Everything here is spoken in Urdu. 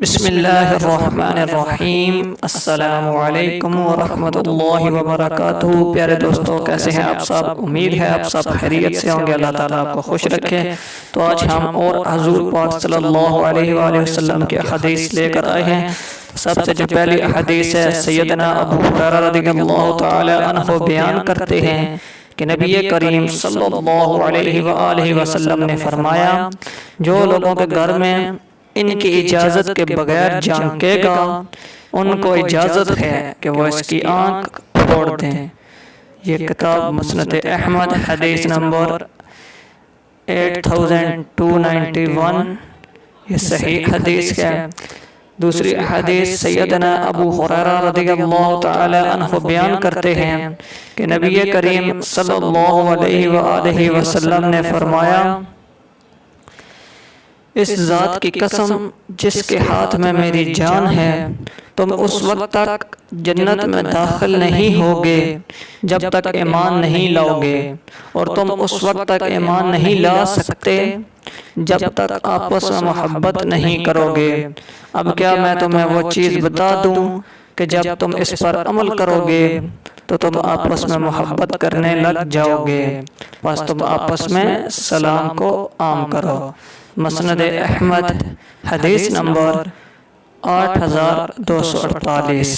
بسم اللہ الرحمن الرحیم۔ السلام علیکم ورحمۃ اللہ وبرکاتہ۔ پیارے دوستو، کیسے ہیں آپ سب؟ امید ہے آپ سب خیریت سے ہوں گے۔ اللہ تعالیٰ آپ کو خوش رکھے۔ تو آج ہم اور حضور پاک صلی اللہ علیہ وآلہ وسلم کی حدیث لے کر آئے ہیں۔ سب سے جو پہلی حدیث ہے، سیدنا ابو ہریرہ رضی اللہ تعالی عنہ بیان کرتے ہیں کہ نبی کریم صلی اللہ علیہ وآلہ وسلم نے فرمایا، جو لوگوں کے گھر میں ان کی اجازت کے بغیر جھانکے گا، ان کو اجازت ہے کہ وہ اس کی آنکھ پھوڑ دیں۔ یہ کتاب مسند احمد حدیث نمبر 8291، یہ صحیح حدیث ہے۔ دوسری حدیث سیدنا ابو ہریرہ رضی اللہ تعالی عنہ بیان کرتے ہیں کہ نبی کریم صلی اللہ علیہ وآلہ وسلم نے فرمایا، اس ذات کی قسم جس کے ہاتھ میں میری جان ہے، تم اس وقت تک جنت میں داخل نہیں ہوگے جب تک ایمان نہیں لاؤ گے، اور تم اس وقت تک ایمان نہیں لا سکتے جب تک آپس میں محبت نہیں کرو گے۔ اب کیا میں تمہیں وہ چیز بتا دوں کہ جب تم اس پر عمل کرو گے تو تم آپس میں محبت کرنے لگ جاؤ گے، بس تم آپس میں سلام کو عام کرو۔ مسند احمد حدیث نمبر 8248۔